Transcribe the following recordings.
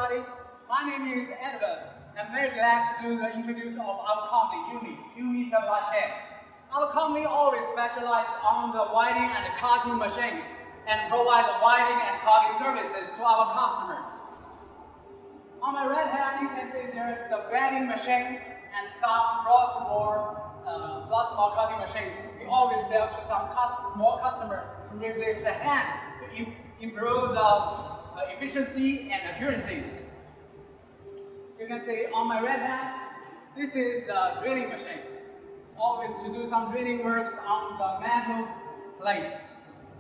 everybody. My name is Edward. I'm very glad to introduce of our company, Yomi supply chain. Our company always specializes on the welding and cutting machines and provide the welding and cutting services to our customers. On my right hand, you can see there's the welding machines and some rod plasma cutting machines. We always sell to some small customers to replace the hand to improve the efficiency and accuracies. You can see on my right hand, this is a drilling machine. Always to do some drilling works on the metal plates.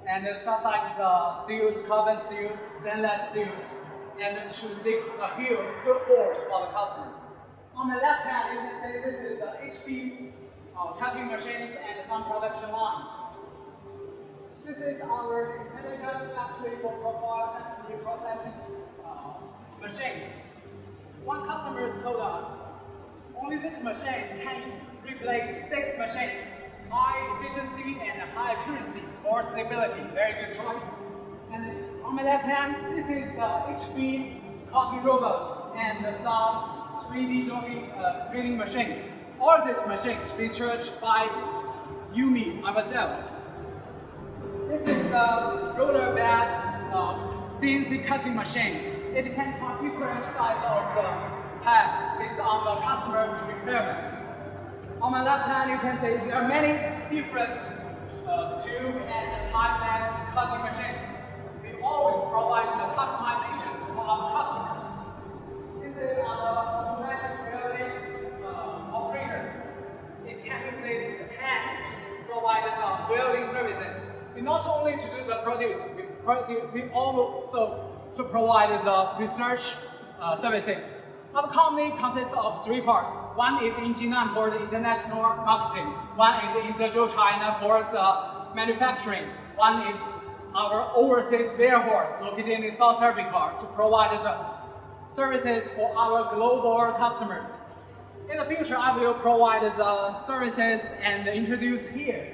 And it's just like the steels, carbon steels, stainless steels, and to dig a good holes for the customers. On the left hand, you can see this is the HP cutting machines and some production lines. This is our intelligent factory for profile sensory processing machines. One customer told us, only this machine can replace 6 machines. High efficiency and high accuracy, more stability, very good choice. And on my left hand, this is the HP cutting robots and some 3D drilling machines. All these machines researched by Yomi, myself. This is the roller bed CNC cutting machine. It can cut different size of the pads based on the customer's requirements. On my left hand, you can see there are many different tube and timeless cutting machines. We always provide the customizations for our customers. This is our automatic welding operators. It can replace hands to provide the welding services. We not only to do the produce, we also to provide the research services. Our company consists of 3 parts. One is engineering for the international marketing. One is Inter China for the manufacturing. One is our overseas warehouse located in South Africa to provide the services for our global customers. In the future, I will provide the services and introduce here.